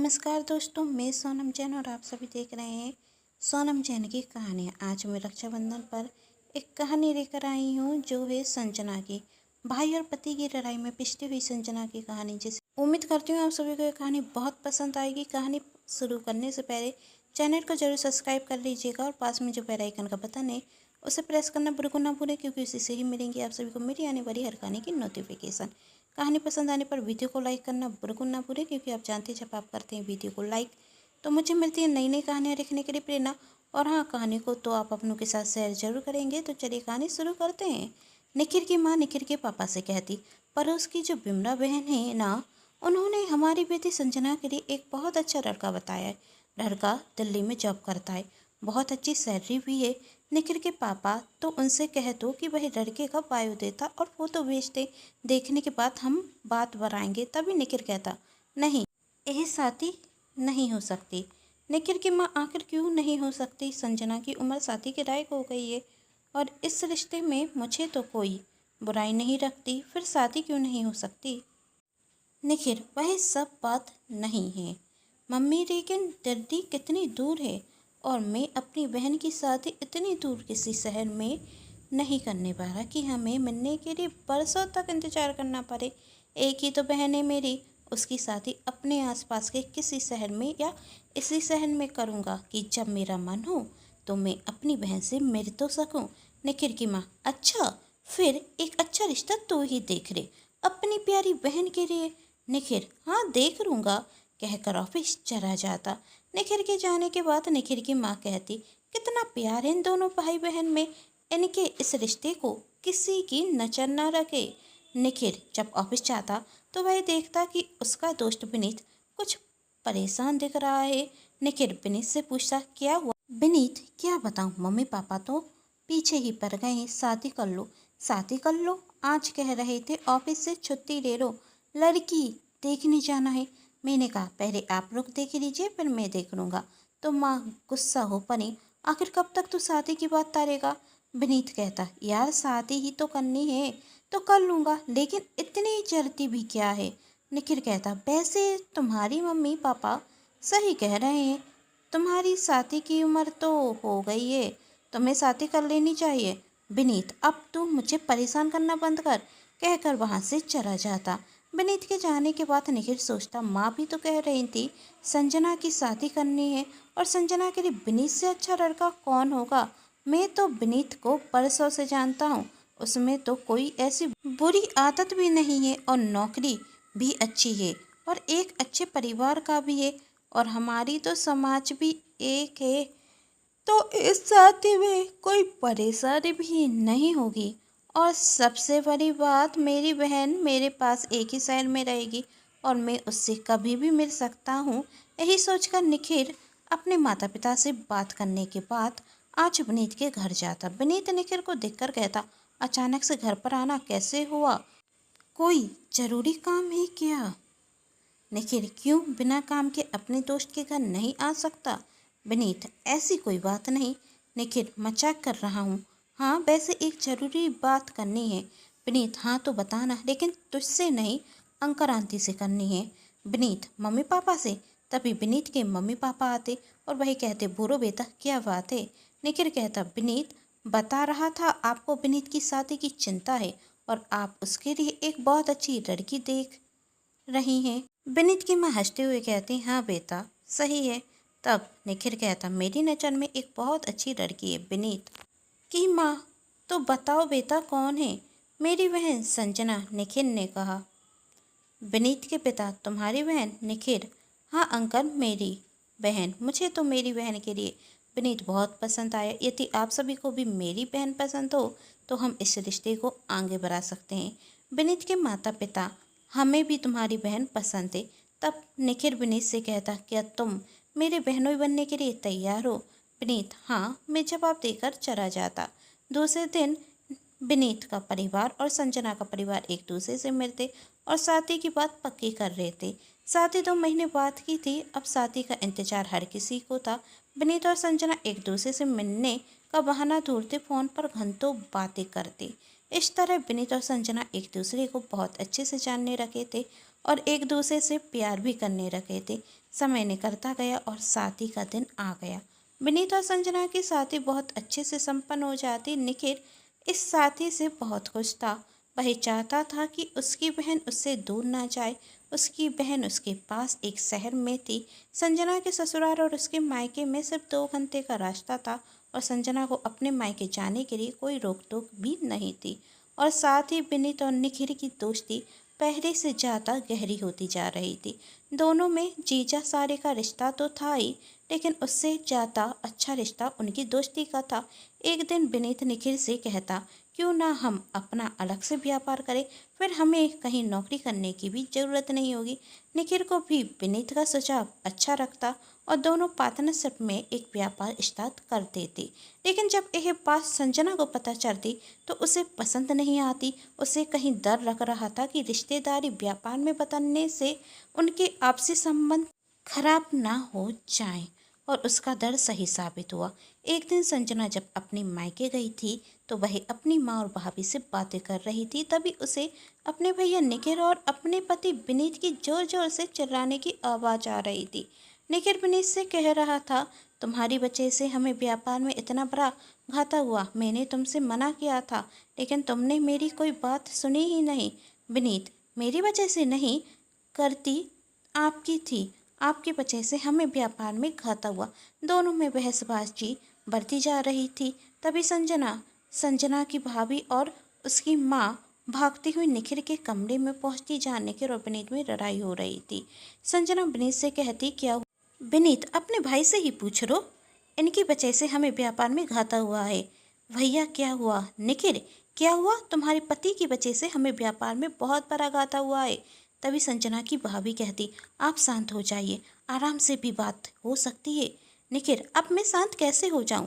नमस्कार दोस्तों, मैं सोनम जैन और आप सभी देख रहे हैं सोनम जैन की कहानियाँ। आज मैं रक्षाबंधन पर एक कहानी लेकर आई हूँ जो है संजना की। भाई और पति की लड़ाई में पिसती हुई संजना की कहानी। जैसे उम्मीद करती हूँ आप सभी को ये कहानी बहुत पसंद आएगी। कहानी शुरू करने से पहले चैनल को जरूर सब्सक्राइब कर लीजिएगा और पास में जो बेल आइकन का बटन है उसे प्रेस करना बिल्कुल ना भूलें, क्योंकि उसी से ही मिलेंगी आप सभी को मेरी आने वाली हर कहानी की नोटिफिकेशन। कहानी पसंद आने पर वीडियो को लाइक करना बिल्कुल ना भूलें, क्योंकि आप जानते हैं जब आप करते हैं वीडियो को लाइक तो मुझे मिलती है नई नई कहानियाँ लिखने के लिए प्रेरणा। और हाँ, कहानी को तो आप अपनों के साथ शेयर जरूर करेंगे। तो चलिए कहानी शुरू करते हैं। निखिल की माँ निखिल के पापा से कहती, पड़ोस की जो बिमला बहन है ना, उन्होंने हमारी बेटी संजना के लिए एक बहुत अच्छा लड़का बताया है। लड़का दिल्ली में जॉब करता है, बहुत अच्छी सैलरी भी है। निखिल के पापा तो उनसे कह दो कि वही लड़के का बायोडेटा और फोटो भेज दे, देखने के बाद हम बात बढ़ाएंगे। तभी निखिल कहता, नहीं, यह शादी नहीं हो सकती। निखिल की माँ, आखिर क्यों नहीं हो सकती? संजना की उम्र शादी के लायक हो गई है और इस रिश्ते में मुझे तो कोई बुराई नहीं रखती, फिर शादी क्यों नहीं हो सकती? निखिल, वह सब बात नहीं है मम्मी, लेकिन दिल्ली कितनी दूर है और मैं अपनी बहन की शादी इतनी दूर किसी शहर में नहीं करने वाला कि हमें मिलने के लिए बरसों तक इंतजार करना पड़े। एक ही तो बहन है मेरी, उसकी शादी अपने आसपास के किसी शहर में या इसी शहर में करूँगा कि जब मेरा मन हो तो मैं अपनी बहन से मिल तो सकूँ। निखिल की माँ, अच्छा, फिर एक अच्छा रिश्ता तू ही देख ले अपनी प्यारी बहन के लिए। निखिल, हाँ देख लूँगा, कहकर ऑफिस चला जाता। निखिल के जाने के बाद निखिल की माँ कहती, कितना प्यार है इन दोनों भाई बहन में, इनके इस रिश्ते को किसी की नजर न रखे। निखिल जब ऑफिस जाता तो वह देखता कि उसका दोस्त विनीत कुछ परेशान दिख रहा है। निखिल विनीत से पूछता, क्या हुआ? विनीत, क्या बताऊँ, मम्मी पापा तो पीछे ही पड़ गए हैं, शादी कर लो, शादी कर लो, आज कह रहे थे ऑफिस से छुट्टी ले लो, लड़की देखने जाना है। मैंने कहा पहले आप लोग देख लीजिए फिर मैं देख लूँगा। तो माँ गुस्सा हो पड़ी, आखिर कब तक तू शादी की बात टालेगा? विनीत कहता, यार शादी ही तो करनी है तो कर लूँगा, लेकिन इतनी जल्दी भी क्या है? निखिल कहता, वैसे तुम्हारी मम्मी पापा सही कह रहे हैं, तुम्हारी शादी की उम्र तो हो गई है, तुम्हें शादी कर लेनी चाहिए। विनीत, अब तू मुझे परेशान करना बंद कर, कहकर वहाँ से चला जाता। विनीत के जाने के बाद निखिल सोचता, माँ भी तो कह रही थी संजना की शादी करनी है और संजना के लिए विनीत से अच्छा लड़का कौन होगा? मैं तो विनीत को बरसों से जानता हूँ, उसमें तो कोई ऐसी बुरी आदत भी नहीं है और नौकरी भी अच्छी है और एक अच्छे परिवार का भी है और हमारी तो समाज भी एक है, तो इस शादी में कोई परेशानी भी नहीं होगी। और सबसे बड़ी बात, मेरी बहन मेरे पास एक ही शहर में रहेगी और मैं उससे कभी भी मिल सकता हूँ। यही सोचकर निखिल अपने माता पिता से बात करने के बाद आज विनीत के घर जाता। विनीत निखिल को देखकर कहता, अचानक से घर पर आना कैसे हुआ? कोई जरूरी काम है क्या? निखिल, क्यों, बिना काम के अपने दोस्त के घर नहीं आ सकता? विनीत, ऐसी कोई बात नहीं। निखिल, मजाक कर रहा हूँ। हाँ, वैसे एक जरूरी बात करनी है। विनीत, हाँ तो बताना, लेकिन तुझसे नहीं, अंकल आंटी से करनी है। विनीत, मम्मी पापा से? तभी विनीत के मम्मी पापा आते और वही कहते, बोलो बेटा क्या बात है? निखिल कहता, विनीत बता रहा था आपको विनीत की शादी की चिंता है और आप उसके लिए एक बहुत अच्छी लड़की देख रही हैं। विनीत की माँ हंसते हुए कहती, हाँ बेटा सही है। तब निखिल कहता, मेरी नज़र में एक बहुत अच्छी लड़की है। विनीत की माँ, तो बताओ बेटा कौन है? मेरी बहन संजना, निखिल ने कहा। विनीत के पिता, तुम्हारी बहन? निखिल, हाँ अंकल, मेरी बहन, मुझे तो मेरी बहन के लिए विनीत बहुत पसंद आया। यदि आप सभी को भी मेरी बहन पसंद हो तो हम इस रिश्ते को आगे बढ़ा सकते हैं। विनीत के माता पिता, हमें भी तुम्हारी बहन पसंद है। तब निखिल विनीत से कहता, क्या तुम मेरे बहनोई बनने के लिए तैयार हो? विनीत, हाँ, मैं जवाब देकर चला जाता। दूसरे दिन विनीत का परिवार और संजना का परिवार एक दूसरे से मिलते और शादी की बात पक्की कर रहे थे। शादी 2 महीने बाद की थी, अब शादी का इंतजार हर किसी को था। विनीत और संजना एक दूसरे से मिलने का बहाना ढूंढते, फोन पर घंटों बातें करते। इस तरह विनीत और संजना एक दूसरे को बहुत अच्छे से जानने रखे थे और एक दूसरे से प्यार भी करने रखे थे। समय निकलता गया और शादी का दिन आ गया। विनीत और संजना की शादी बहुत अच्छे से संपन्न हो जाती। निखिल इस शादी से बहुत खुश था। वह चाहता था कि उसकी बहन उससे दूर ना जाए। उसकी बहन उसके पास एक शहर में थी। संजना के ससुराल और उसके मायके में सिर्फ 2 घंटे का रास्ता था और संजना को अपने मायके जाने के लिए कोई रोक टोक भी नहीं थी। और साथ ही विनीत और निखिल की दोस्ती पहले से ज़्यादा गहरी होती जा रही थी। दोनों में जीजा सारे का रिश्ता तो था ही, लेकिन उससे ज़्यादा अच्छा रिश्ता उनकी दोस्ती का था। एक दिन विनीत निखिल से कहता, क्यों ना हम अपना अलग से व्यापार करें, फिर हमें कहीं नौकरी करने की भी ज़रूरत नहीं होगी। निखिल को भी विनीत का सुझाव अच्छा लगता और दोनों पार्टनरशिप में एक व्यापार स्टार्ट कर देते। लेकिन जब यह बात संजना को पता चलती तो उसे पसंद नहीं आती। उसे कहीं डर लग रहा था कि रिश्तेदारी व्यापार में बदलने से उनके आपसी संबंध खराब ना हो जाएं, और उसका डर सही साबित हुआ। एक दिन संजना जब अपने मायके गई थी तो वह अपनी माँ और भाभी से बातें कर रही थी। तभी उसे अपने भैया निखिल और अपने पति विनीत की जोर जोर से चिल्लाने की आवाज़ आ रही थी। निखिल विनीत से कह रहा था, तुम्हारी वजह से हमें व्यापार में इतना बड़ा घाटा हुआ। मैंने तुमसे मना किया था, लेकिन तुमने मेरी कोई बात सुनी ही नहीं। विनीत, मेरी वजह से नहीं, करती आपकी थी। आपकी वजह से हमें व्यापार में घाटा हुआ। दोनों में बहसबाजी बढ़ती जा रही थी। तभी संजना की भाभी और उसकी माँ भागती हुई निखिल के कमरे में पहुंचती। जहाँ निखिल और विनीत में लड़ाई हो रही थी। संजना विनीत से कहती, क्या हुआ? विनीत, अपने भाई से ही पूछ लो। इनकी वजह से हमें व्यापार में घाटा हुआ है। भैया, क्या हुआ? निखिल, क्या हुआ? तुम्हारे पति की वजह से हमें व्यापार में बहुत बड़ा घाटा हुआ है। तभी संजना की भाभी कहती, आप शांत हो जाइए, आराम से भी बात हो सकती है। निखिल, अब मैं शांत कैसे हो जाऊं?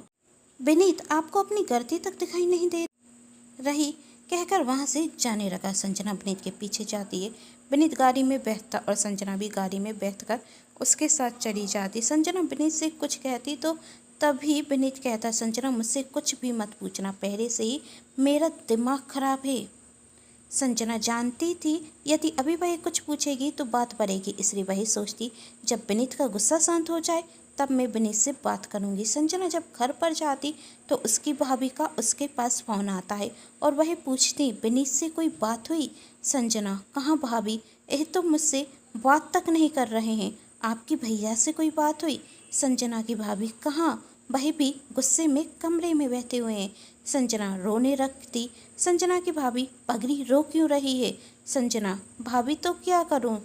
विनीत, आपको अपनी गलती तक दिखाई नहीं दे रही, कहकर वहां से जाने लगा। संजना विनीत के पीछे जाती है। विनीत गाड़ी में बैठता और संजना भी गाड़ी में बैठकर उसके साथ चली जाती। संजना विनीत से कुछ कहती तो तभी विनीत कहता, संजना मुझसे कुछ भी मत पूछना, पहले से ही मेरा दिमाग खराब है। संजना जानती थी यदि अभी वह कुछ पूछेगी तो बात बढ़ेगी, इसलिए वही सोचती जब विनीत का गुस्सा शांत हो जाए तब मैं विनीत से बात करूंगी। संजना जब घर पर जाती तो उसकी भाभी का उसके पास फ़ोन आता है और वह पूछती, विनीत से कोई बात हुई? संजना, कहाँ भाभी, यह तो मुझसे बात तक नहीं कर रहे हैं। आपकी भैया से कोई बात हुई? संजना की भाभी, कहाँ, वह भी गुस्से में कमरे में बैठे हुए हैं। संजना रोने लगती। संजना की भाभी, पगड़ी रो क्यों रही है? संजना, भाभी तो क्या करूं?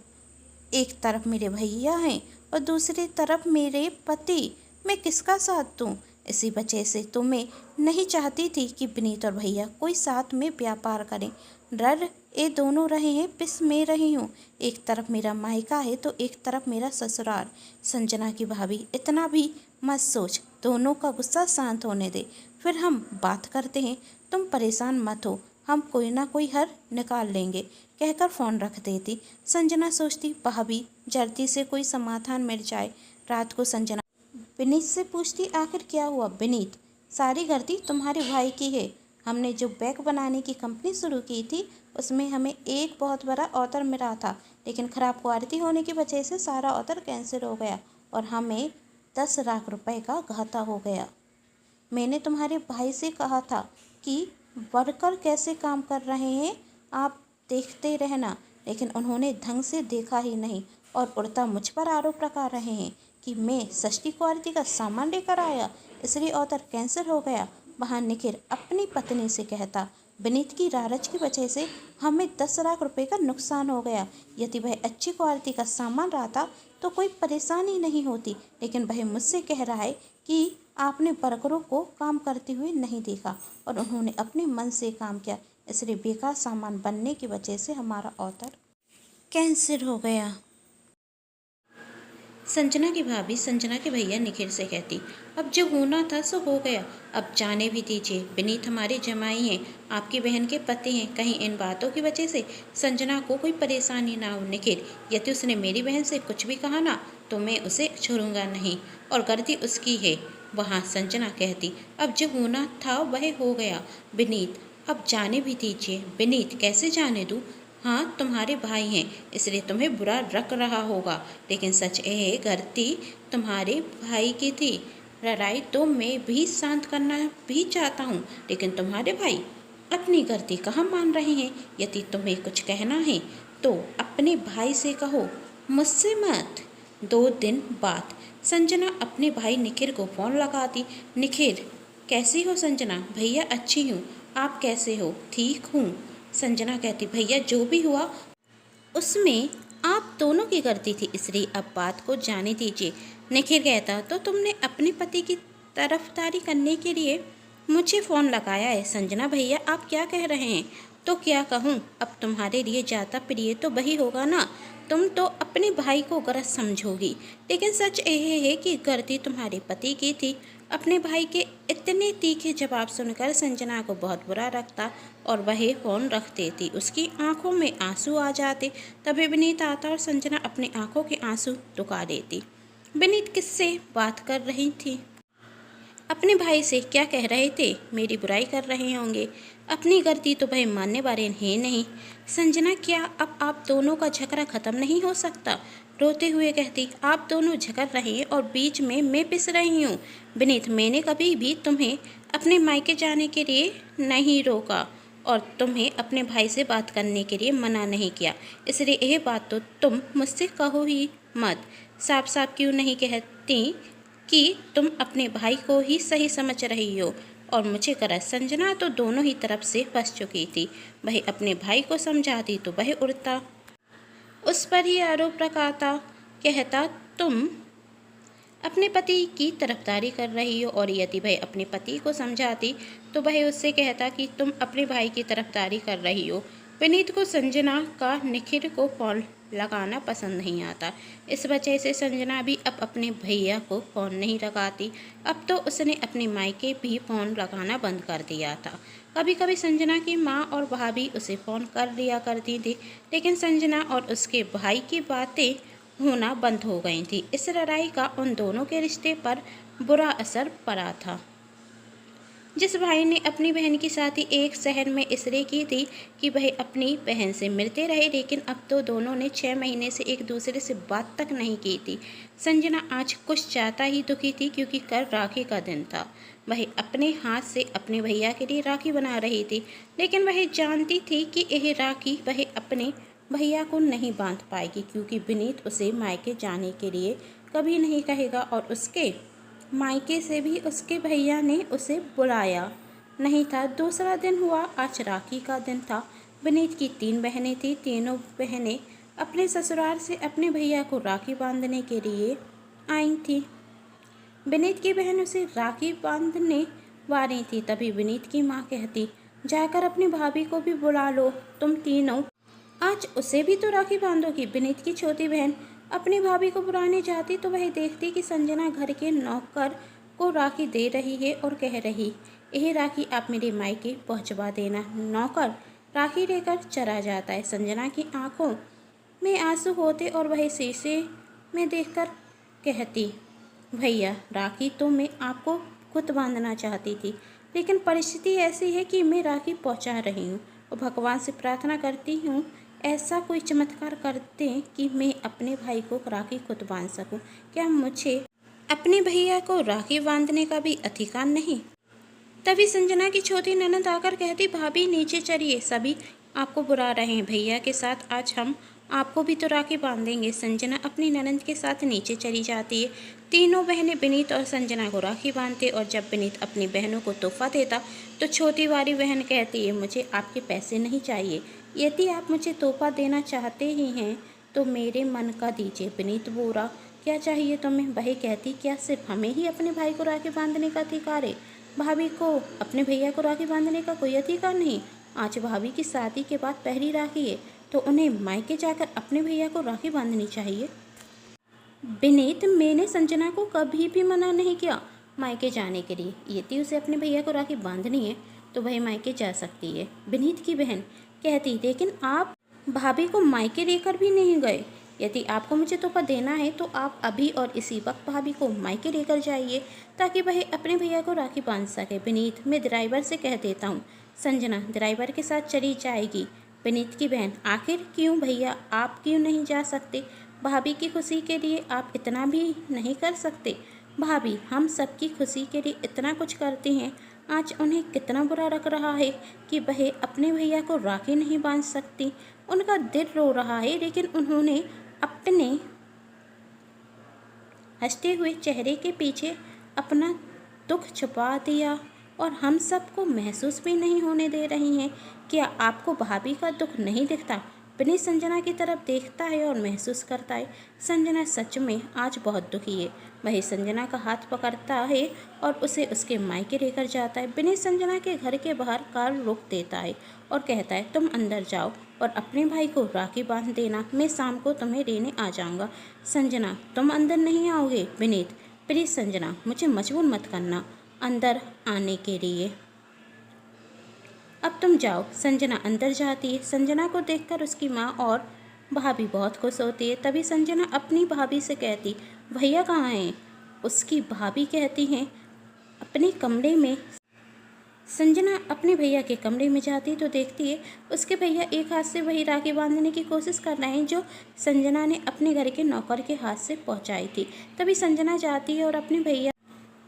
एक तरफ मेरे भैया हैं और दूसरी तरफ मेरे पति, मैं किसका साथ दूं? इसी वजह से तो मैं नहीं चाहती थी कि विनीत और भैया कोई साथ में व्यापार करें। डर ये दोनों रहे हैं, पिस में रही हूँ। एक तरफ मेरा मायका है तो एक तरफ मेरा ससुराल। संजना की भाभी, इतना भी मत सोच, दोनों का गुस्सा शांत होने दे, फिर हम बात करते हैं। तुम परेशान मत हो, हम कोई ना कोई हल निकाल लेंगे, कहकर फ़ोन रख देती। संजना सोचती, भाभी जल्दी से कोई समाधान मिल जाए। रात को संजना विनीत से पूछती, आखिर क्या हुआ? विनीत, सारी गलती तुम्हारे भाई की है। हमने जो बैग बनाने की कंपनी शुरू की थी उसमें हमें एक बहुत बड़ा ऑर्डर मिला था, लेकिन ख़राब क्वालिटी होने की वजह से सारा ऑर्डर कैंसिल हो गया और हमें 10 लाख रुपए का घाटा हो गया। मैंने तुम्हारे भाई से कहा था कि वर्कर कैसे काम कर रहे हैं आप देखते रहना, लेकिन उन्होंने ढंग से देखा ही नहीं और उल्टा मुझ पर आरोप लगा रहे हैं कि मैं सस्ती क्वालिटी का सामान लेकर आया, इसलिए ऑर्डर कैंसिल हो गया। वहाँ निखिल अपनी पत्नी से कहता, विनीत की लालच की वजह से हमें 10 लाख रुपए का नुकसान हो गया। यदि वह अच्छी क्वालिटी का सामान लाता तो कोई परेशानी नहीं होती, लेकिन वह मुझसे कह रहा है कि आपने वर्करों को काम करते हुए नहीं देखा और उन्होंने अपने मन से काम किया, इसलिए बेकार सामान बनने की वजह से हमारा ऑर्डर कैंसिल हो गया। संजना की भाभी संजना के भैया निखिल से कहती, अब जो होना था सो हो गया, अब जाने भी दीजिए। विनीत हमारे जमाई हैं, आपकी बहन के पति हैं, कहीं इन बातों की वजह से संजना को कोई परेशानी ना हो। निखिल, यदि उसने मेरी बहन से कुछ भी कहा ना तो मैं उसे छोड़ूंगा नहीं, और गलती उसकी है। वहाँ संजना कहती, अब जो होना था वह हो गया। विनीत, अब जाने भी दीजिए। विनीत, कैसे जाने दूँ? हाँ, तुम्हारे भाई हैं इसलिए तुम्हें बुरा लग रहा होगा, लेकिन सच ये है गलती तुम्हारे भाई की थी। लड़ाई तो मैं भी शांत करना भी चाहता हूँ, लेकिन तुम्हारे भाई अपनी गलती कहाँ मान रहे हैं। यदि तुम्हें कुछ कहना है तो अपने भाई से कहो, मुझसे मत। 2 दिन बाद संजना अपने भाई निखिल को फ़ोन लगाती। निखिल, कैसी हो संजना? भैया अच्छी हूँ, आप कैसे हो? ठीक हूँ। संजना कहती, भैया जो भी हुआ उसमें आप दोनों की गलती थी, इसलिए अब बात को जाने दीजिए। निखिल कहता, तो तुमने अपने पति की तरफदारी करने के लिए मुझे फ़ोन लगाया है। संजना, भैया आप क्या कह रहे हैं? तो क्या कहूँ, अब तुम्हारे लिए ज़्यादा प्रिय तो वही होगा ना। तुम तो अपने भाई को गलत समझोगी, लेकिन सच यह है कि गलती तुम्हारे पति की थी। अपने भाई के इतने तीखे जवाब सुनकर संजना को बहुत बुरा लगता और वह फ़ोन रख देती। उसकी आंखों में आंसू आ जाते। तभी विनीत आता और संजना अपनी आंखों के आंसू रुका देती। विनीत किससे बात कर रही थी? अपने भाई से क्या कह रहे थे? मेरी बुराई कर रहे होंगे। अपनी गलती तो भाई मानने वाले हैं नहीं। संजना, क्या अब आप दोनों का झगड़ा खत्म नहीं हो सकता? रोते हुए कहती, आप दोनों झगड़ रहे हैं और बीच में मैं पिस रही हूँ। विनीत, मैंने कभी भी तुम्हें अपने मायके जाने के लिए नहीं रोका और तुम्हें अपने भाई से बात करने के लिए मना नहीं किया, इसलिए यह बात तो तुम मुझसे कहो ही मत। साफ साफ क्यों नहीं कहती कि तुम अपने भाई को ही सही समझ रही हो और मुझे गलत? संजना तो दोनों ही तरफ से फंस चुकी थी। वह अपने भाई को समझाती तो वह उड़ता उस पर ही आरोप लगाता, कहता तुम अपने पति की तरफदारी कर रही हो, और यदि वह अपने पति को समझाती तो वह उससे कहता कि तुम अपने भाई की तरफदारी कर रही हो। विनीत को संजना का निखिल को फ़ोन लगाना पसंद नहीं आता। इस वजह से संजना भी अब अपने भैया को फ़ोन नहीं लगाती। अब तो उसने अपने मायके भी फ़ोन लगाना बंद कर दिया था। कभी कभी संजना की माँ और भाभी उसे फ़ोन कर लिया करती थी, लेकिन संजना और उसके भाई की बातें होना बंद हो गई थी। इस लड़ाई का उन दोनों के रिश्ते पर बुरा असर पड़ा था। जिस भाई ने अपनी बहन की शादी एक शहर में इसलिए की थी कि वह अपनी बहन से मिलते रहे, लेकिन अब तो दोनों ने 6 महीने से एक दूसरे से बात तक नहीं की थी। संजना आज कुछ ज़्यादा ही दुखी थी, क्योंकि कल राखी का दिन था। वह अपने हाथ से अपने भैया के लिए राखी बना रही थी, लेकिन वह जानती थी कि यह राखी वह अपने भैया को नहीं बांध पाएगी, क्योंकि विनीत उसे मायके जाने के लिए कभी नहीं कहेगा और उसके मायके से भी उसके भैया ने उसे बुलाया नहीं था। दूसरा दिन हुआ, आज राखी का दिन था। विनीत की 3 बहनें थीं। तीनों बहनें अपने ससुराल से अपने भैया को राखी बांधने के लिए आई थीं। विनीत की बहन उसे राखी बांधने वाली थी। तभी विनीत की माँ कहती, जाकर अपनी भाभी को भी बुला लो, तुम तीनों आज उसे भी तो राखी बांधोगी। विनीत की छोटी बहन अपनी भाभी को बुलाने जाती तो वह देखती कि संजना घर के नौकर को राखी दे रही है और कह रही, यह राखी आप मेरे मायके पहुंचवा देना। नौकर राखी लेकर चला जाता है। संजना की आंखों में आंसू होते और वह शीशे में देखकर कहती, भैया राखी तो मैं आपको खुद बांधना चाहती थी, लेकिन परिस्थिति ऐसी है कि मैं राखी पहुंचा रही हूँ और भगवान से प्रार्थना करती हूँ ऐसा कोई चमत्कार कर दें कि मैं अपने भाई को राखी खुद बांध सकूं। क्या मुझे अपने भैया को राखी बांधने का भी अधिकार नहीं? तभी संजना की छोटी ननद आकर कहती, भाभी नीचे चलिए, सभी आपको बुला रहे हैं। भैया के साथ आज हम आपको भी तो राखी बांधेंगे। संजना अपनी ननद के साथ नीचे चली जाती है। तीनों बहनें विनीत और संजना को राखी बांधते और जब विनीत अपनी बहनों को तोहफा देता तो छोटी वाली बहन कहती है, मुझे आपके पैसे नहीं चाहिए, यदि आप मुझे तोहफा देना चाहते ही हैं तो मेरे मन का दीजिए। विनीत बोला, क्या चाहिए तुम्हें? वह कहती, क्या सिर्फ हमें ही अपने भाई को राखी बांधने का अधिकार है? भाभी को अपने भैया को राखी बांधने का कोई अधिकार नहीं? आज भाभी की शादी के बाद पहली राखी है तो उन्हें मायके जाकर अपने भैया को राखी बांधनी चाहिए। विनीत, मैंने संजना को कभी भी मना नहीं किया मायके जाने के लिए। यदि उसे अपने भैया को राखी बांधनी है तो वह मायके जा सकती है। विनीत की बहन कहती, लेकिन आप भाभी को मायके लेकर भी नहीं गए। यदि आपको मुझे तोहफा देना है तो आप अभी और इसी वक्त भाभी को मायके लेकर जाइए ताकि वह अपने भैया को राखी बांध सके। विनीत, मैं ड्राइवर से कह देता हूँ। संजना ड्राइवर के साथ चली जाएगी। विनीत की बहन, आखिर क्यों भैया, आप क्यों नहीं जा सकते? भाभी की खुशी के लिए आप इतना भी नहीं कर सकते? भाभी, हम सबकी खुशी के लिए इतना कुछ करते हैं, आज उन्हें कितना बुरा लग रहा है कि वह अपने भैया को राखी नहीं बांध सकती। उनका दिल रो रहा है, लेकिन उन्होंने अपने हंसते हुए चेहरे के पीछे अपना दुख छुपा दिया और हम सबको महसूस भी नहीं होने दे रही हैं। क्या आपको भाभी का दुख नहीं दिखता? विनीत संजना की तरफ देखता है और महसूस करता है संजना सच में आज बहुत दुखी है। वही संजना का हाथ पकड़ता है और उसे उसके मायके लेकर जाता है। विनीत संजना के घर के बाहर कार रोक देता है और कहता है, तुम अंदर जाओ और अपने भाई को राखी बांध देना, मैं शाम को तुम्हें लेने आ जाऊंगा। संजना, तुम अंदर नहीं आओगे? विनीत, प्लीज संजना, मुझे मजबूर मत करना अंदर आने के लिए, अब तुम जाओ। संजना अंदर जाती है। संजना को देखकर उसकी माँ और भाभी बहुत खुश होती है। तभी संजना अपनी भाभी से कहती, भैया कहाँ हैं? उसकी भाभी कहती हैं, अपने कमरे में। संजना अपने भैया के कमरे में जाती तो देखती है उसके भैया एक हाथ से वही राखी बांधने की कोशिश कर रहे हैं जो संजना ने अपने घर के नौकर के हाथ से पहुंचाई थी। तभी संजना जाती है और अपने भैया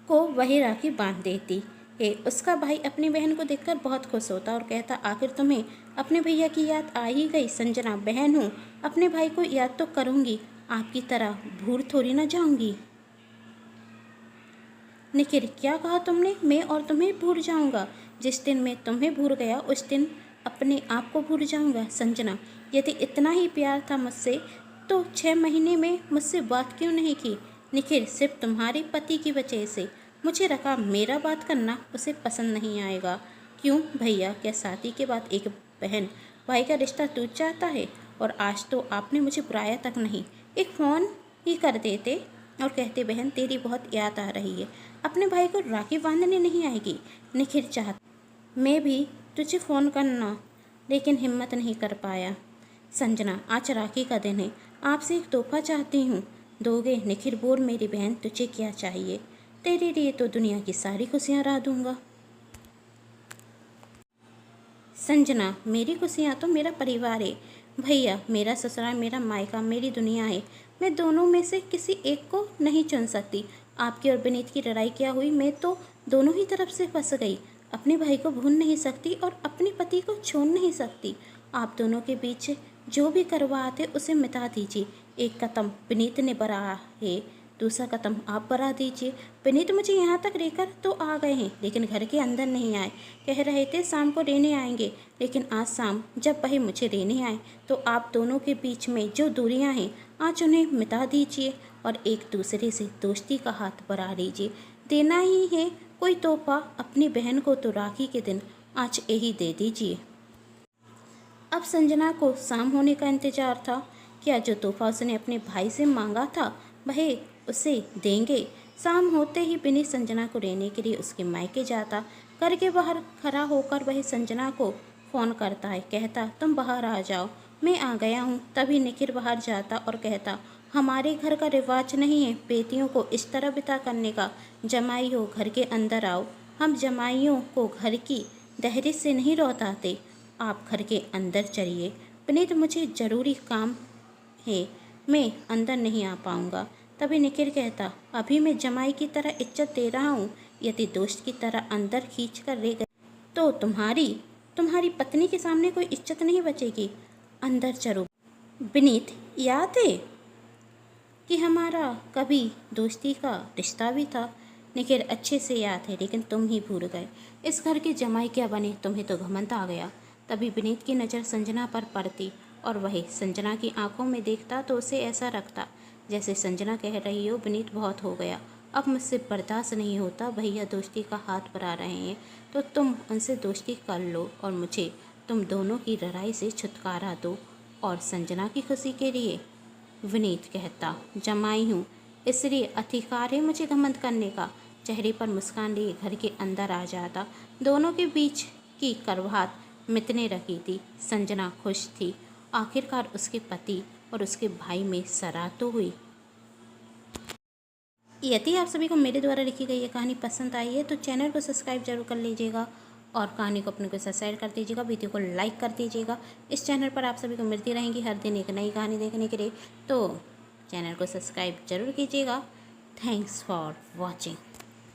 को वही राखी बांध देती है। उसका भाई अपनी बहन को देखकर बहुत खुश होता और कहता, आखिर तुम्हें अपने भैया की याद आ ही गई। संजना, बहन हूँ, अपने भाई को याद तो करूँगी, आपकी तरह भूल थोड़ी ना जाऊँगी। निखिल, क्या कहा तुमने? मैं और तुम्हें भूल जाऊँगा? जिस दिन मैं तुम्हें भूल गया उस दिन अपने आप को भूल जाऊँगा। संजना, यदि इतना ही प्यार था मुझसे तो 6 महीने में मुझसे बात क्यों नहीं की? निखिल, सिर्फ तुम्हारे पति की वजह से मुझे रखा मेरा बात करना उसे पसंद नहीं आएगा। क्यों भैया, क्या शादी के बाद एक बहन भाई का रिश्ता टूट जाता है? और आज तो आपने मुझे बुलाया तक नहीं, एक फ़ोन ही कर देते और कहते, बहन तेरी बहुत याद आ रही है, अपने भाई को राखी बांधने नहीं आएगी। निखिल चाहता मैं भी तुझे फ़ोन करना, लेकिन हिम्मत नहीं कर पाया। संजना, आज राखी का दिन है, आपसे एक तोहफा चाहती हूँ, दोगे? निखिल, बोल मेरी बहन, तुझे क्या चाहिए? तेरे लिए तो दुनिया की सारी खुशियाँ ला दूँगा। संजना, मेरी खुशियाँ तो मेरा परिवार है भैया, मेरा ससुराल, मेरा मायका, मेरी दुनिया है। मैं दोनों में से किसी एक को नहीं चुन सकती। आपकी और विनीत की लड़ाई क्या हुई, मैं तो दोनों ही तरफ से फंस गई। अपने भाई को भूल नहीं सकती और अपने पति को छोड़ नहीं सकती। आप दोनों के बीच जो भी करवाते उसे मिटा दीजिए। एक कदम विनीत ने बढ़ाया है, दूसरा कदम आप बढ़ा दीजिए। विनीत मुझे यहाँ तक लेकर तो आ गए हैं, लेकिन घर के अंदर नहीं आए। कह रहे थे शाम को लेने आएंगे, लेकिन आज शाम जब वही मुझे लेने आए तो आप दोनों के बीच में जो दूरियां हैं आज उन्हें मिटा दीजिए और एक दूसरे से दोस्ती का हाथ बढ़ा लीजिए। देना ही है कोई तोहफा अपनी बहन को तो राखी के दिन आज यही दे दीजिए। अब संजना को शाम होने का इंतजार था। क्या जो तोहफा उसने अपने भाई से मांगा था वह उसे देंगे? शाम होते ही विनीत संजना को लेने के लिए उसके मायके जाता। घर के बाहर खड़ा होकर वह संजना को फ़ोन करता है, कहता, तुम बाहर आ जाओ, मैं आ गया हूँ। तभी निखिल बाहर जाता और कहता, हमारे घर का रिवाज नहीं है बेटियों को इस तरह बिता करने का। जमाई हो, घर के अंदर आओ। हम जमाइयों को घर की दहलीज से नहीं लौटाते, आप घर के अंदर चलिए। विनीत, मुझे ज़रूरी काम है, मैं अंदर नहीं आ पाऊँगा। तभी निखिल कहता, अभी मैं जमाई की तरह इज्जत दे रहा हूँ, यदि दोस्त की तरह अंदर खींच कर ले गए तो तुम्हारी पत्नी के सामने कोई इज्जत नहीं बचेगी। अंदर चलो। विनीत, याद है कि हमारा कभी दोस्ती का रिश्ता भी था? निखिल, अच्छे से याद है, लेकिन तुम ही भूल गए। इस घर के जमाई क्या बने, तुम्हें तो घमंड आ गया। तभी विनीत की नज़र संजना पर पड़ती और वह संजना की आंखों में देखता तो उसे ऐसा लगता जैसे संजना कह रही हो, विनीत बहुत हो गया, अब मुझसे बर्दाश्त नहीं होता। भैया दोस्ती का हाथ बढ़ा रहे हैं तो तुम उनसे दोस्ती कर लो और मुझे तुम दोनों की लड़ाई से छुटकारा दो। और संजना की खुशी के लिए विनीत कहता, जमाई हूँ इसलिए अधिकार है मुझे घमंड करने का। चेहरे पर मुस्कान लिए घर के अंदर आ जाता। दोनों के बीच की कड़वाहट मिटने रखी थी। संजना खुश थी, आखिरकार उसके पति और उसके भाई में सराहत तो हुई। यदि आप सभी को मेरे द्वारा लिखी गई ये कहानी पसंद आई है तो चैनल को सब्सक्राइब जरूर कर लीजिएगा और कहानी को अपने के साथ शेयर कर दीजिएगा, वीडियो को लाइक कर दीजिएगा। इस चैनल पर आप सभी को मिलती रहेंगी हर दिन एक नई कहानी देखने के लिए, तो चैनल को सब्सक्राइब जरूर कीजिएगा। Thanks for watching.